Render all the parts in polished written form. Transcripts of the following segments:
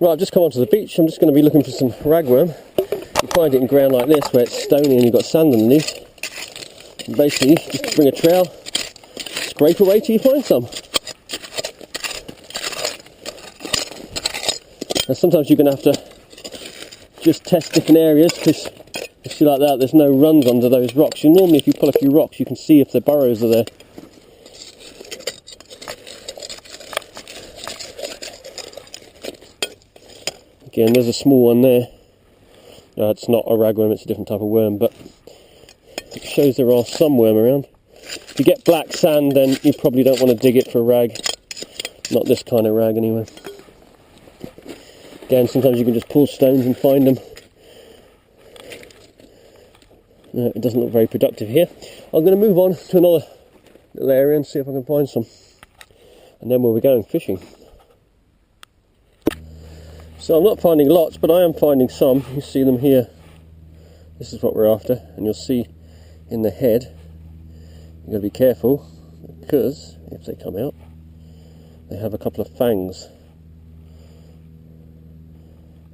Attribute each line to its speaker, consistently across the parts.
Speaker 1: Right, I've just come onto the beach. I'm just going to be looking for some ragworm. You find it in ground like this where it's stony and you've got sand underneath. And basically, just bring a trowel, scrape away till you find some. And sometimes you're going to have to just test different areas, because you see like that, there's no runs under those rocks. Normally if you pull a few rocks you can see if the burrows are there. Again, there's a small one there. No, it's not a ragworm, it's a different type of worm, but it shows there are some worm around. If you get black sand, then you probably don't want to dig it for a rag. Not this kind of rag anyway. Again, sometimes you can just pull stones and find them. It doesn't look very productive here. I'm going to move on to another little area and see if I can find some. And then we'll be going fishing. So I'm not finding lots, but I am finding some. You see them here. This is what we're after. And you'll see in the head, you've got to be careful, because if they come out, they have a couple of fangs.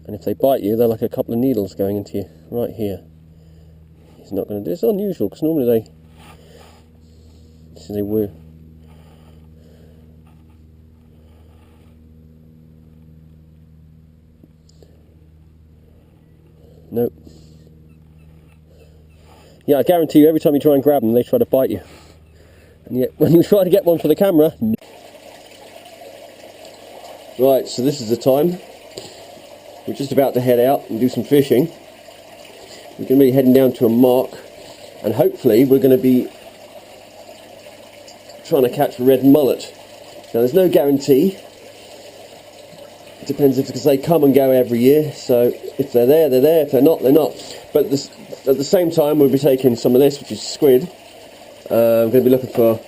Speaker 1: And if they bite you, they're like a couple of needles going into you right here. He's not going to do this. It's unusual, because normally they were. Nope. Yeah, I guarantee you, every time you try and grab them, they try to bite you. And yet, when you try to get one for the camera... Right, so this is the time. We're just about to head out and do some fishing. We're going to be heading down to a mark, and hopefully we're going to be trying to catch red mullet. Now, there's no guarantee. It depends, because they come and go every year, so if they're there, they're there. If they're not, they're not. But at the same time, we'll be taking some of this, which is squid. I'm going to be looking for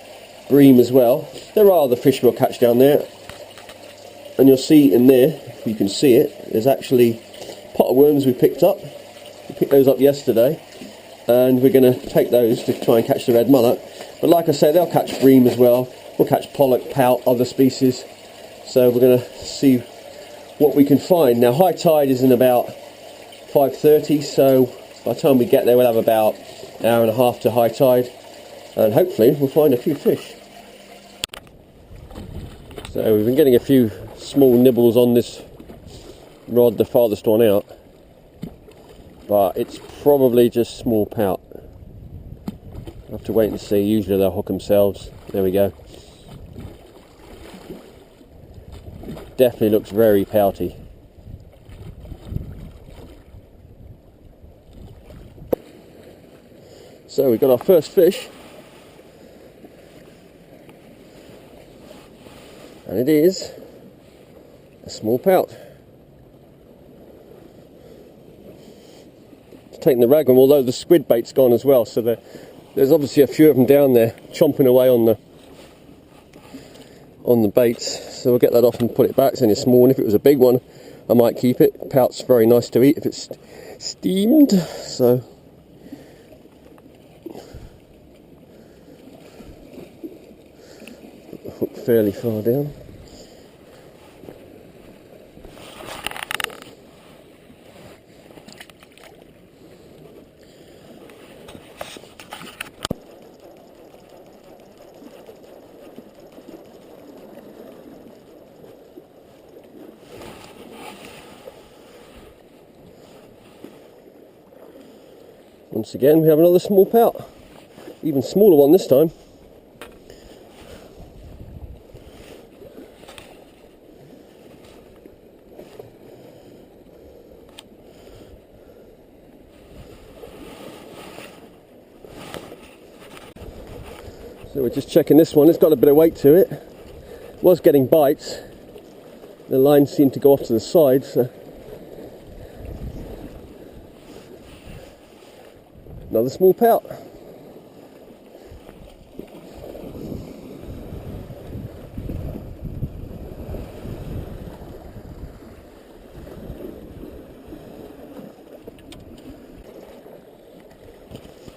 Speaker 1: bream as well. There are other fish we'll catch down there. And you'll see in there, if you can see it, there's actually pot of worms we picked up. We picked those up yesterday. And we're going to take those to try and catch the red mullet. But like I say, they'll catch bream as well. We'll catch pollock, pout, other species. So we're going to see what we can find. Now, high tide is in about 5:30, so by the time we get there we'll have about an hour and a half to high tide, and hopefully we'll find a few fish. So we've been getting a few small nibbles on this rod, the farthest one out, but it's probably just small pout. I'll have to wait and see. Usually they'll hook themselves. There we go. Definitely looks very pouty. So we've got our first fish, and it is a small pout. It's taking the ragworm, although the squid bait's gone as well, so there's obviously a few of them down there chomping away on the baits. So we'll get that off and put it back. It's only a small one. If it was a big one, I might keep it. Pout's very nice to eat if it's steamed. So put the hook fairly far down. Once again, we have another small pout. Even smaller one this time. So we're just checking this one. It's got a bit of weight to it. It was getting bites. The line seemed to go off to the side, so another small pout.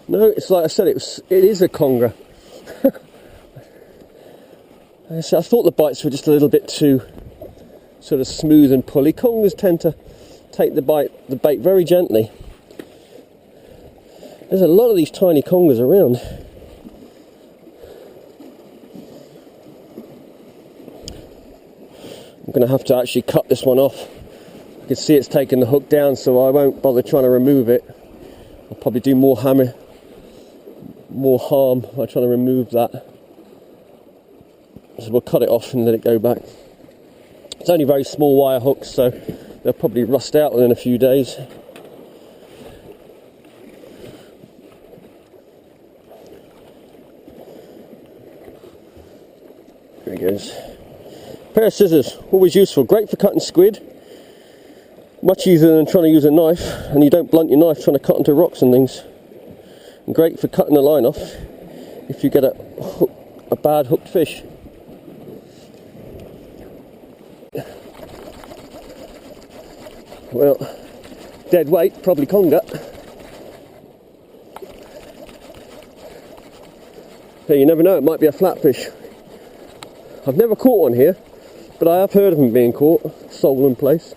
Speaker 1: No, it's like I said, it is a conger. I thought the bites were just a little bit too sort of smooth and pulley. Congers tend to take the bait very gently. There's a lot of these tiny congers around. I'm going to have to actually cut this one off. You can see it's taken the hook down, so I won't bother trying to remove it. I'll probably do more harm by trying to remove that. So we'll cut it off and let it go back. It's only very small wire hooks, so they'll probably rust out within a few days. There he goes. Pair of scissors, always useful, great for cutting squid. Much easier than trying to use a knife, and you don't blunt your knife trying to cut into rocks and things. And great for cutting the line off if you get a bad hooked fish. Well, dead weight, probably conger. Hey, you never know, it might be a flatfish. I've never caught one here, but I have heard of them being caught, Solon Place.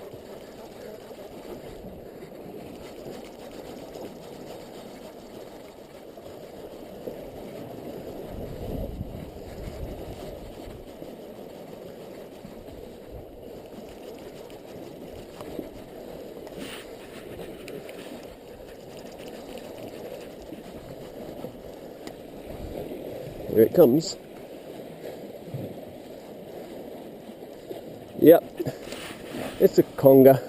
Speaker 1: Here it comes. Yep, it's a conger.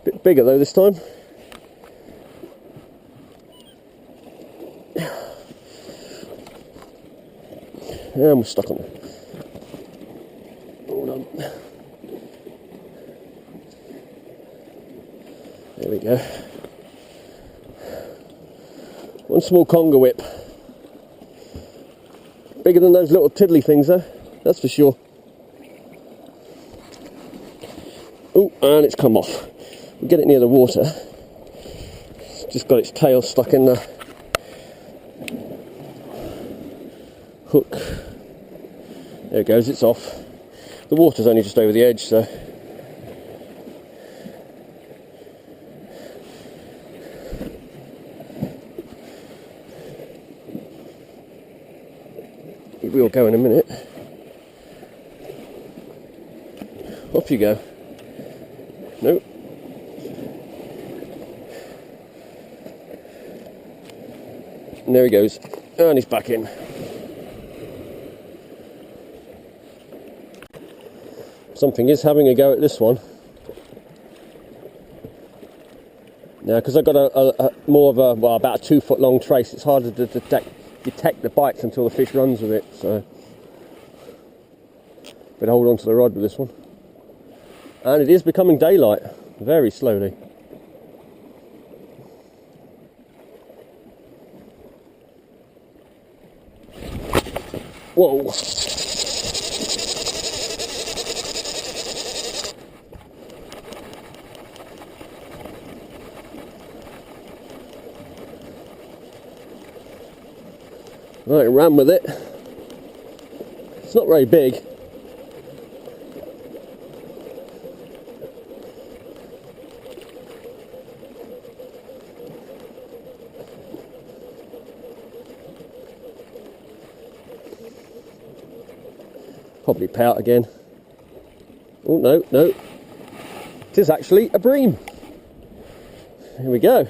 Speaker 1: Bit bigger though this time. And we're stuck on it. Hold on. There we go. One small conger whip. Bigger than those little tiddly things though, that's for sure. Oh, and it's come off. We'll get it near the water. It's just got its tail stuck in the hook. There it goes, it's off. The water's only just over the edge, so. It will go in a minute. Off you go. Nope. And there he goes. And he's back in. Something is having a go at this one. Now, because I've got a more of a, well, about a 2 foot long trace, it's harder to detect the bites until the fish runs with it, so better hold on to the rod with this one. And it is becoming daylight, very slowly. Whoa. Right, ran with it. It's not very big. Probably pout again. Oh, no. It is actually a bream. Here we go.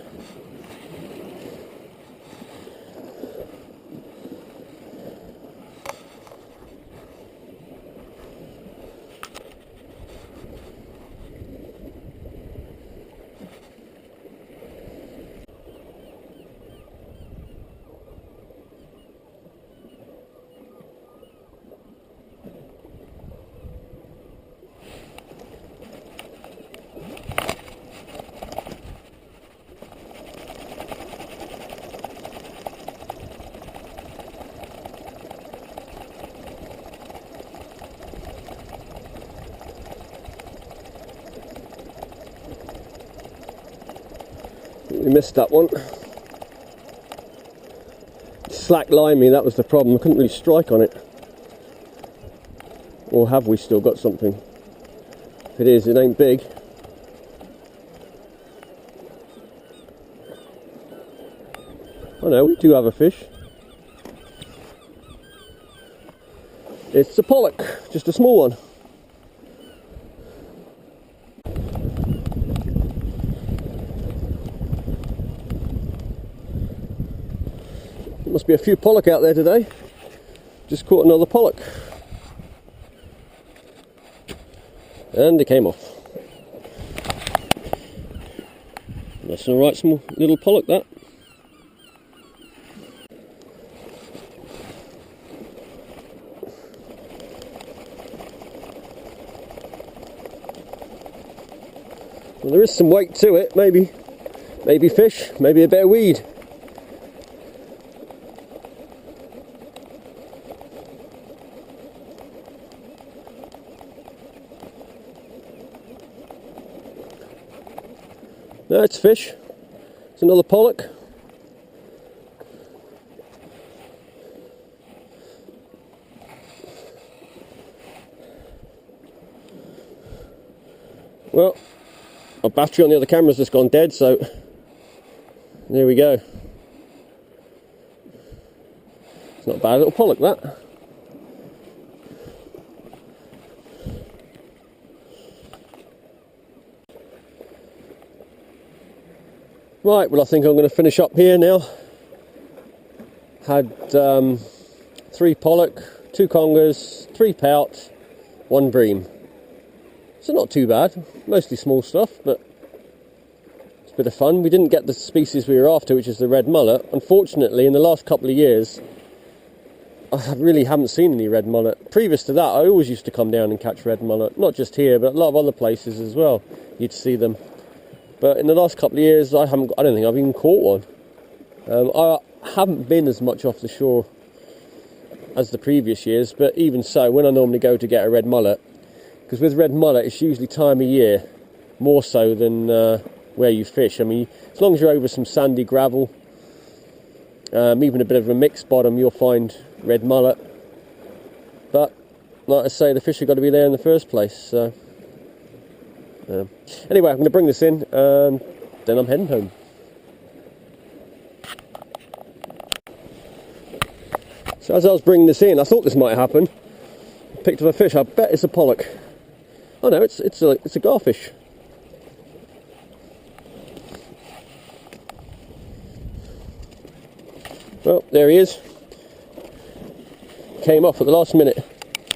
Speaker 1: We missed that one. Slack limey, that was the problem. I couldn't really strike on it. Or have we still got something? If it is, it ain't big. Oh no, we do have a fish. It's a pollock, just a small one. There must be a few pollock out there today. Just caught another pollock. And it came off. That's an alright small little pollock, that. Well, there is some weight to it, maybe fish, maybe a bit of weed. No, it's fish. It's another pollock. Well, our battery on the other camera's just gone dead, so there we go. It's not a bad little pollock, that. Right, well I think I'm going to finish up here now. Had 3 pollock, 2 congers, 3 pout, 1 bream. So not too bad, mostly small stuff, but it's a bit of fun. We didn't get the species we were after, which is the red mullet. Unfortunately, in the last couple of years, I really haven't seen any red mullet. Previous to that, I always used to come down and catch red mullet. Not just here, but a lot of other places as well. You'd see them. But in the last couple of years, I don't think I've even caught one. I haven't been as much off the shore as the previous years, but even so, when I normally go to get a red mullet, because with red mullet, it's usually time of year, more so than where you fish. I mean, as long as you're over some sandy gravel, even a bit of a mixed bottom, you'll find red mullet. But, like I say, the fish have got to be there in the first place, so... Anyway, I'm going to bring this in and then I'm heading home. So as I was bringing this in, I thought this might happen. Picked up a fish. I bet it's a pollock. Oh no, it's a garfish. Well, there he is. Came off at the last minute.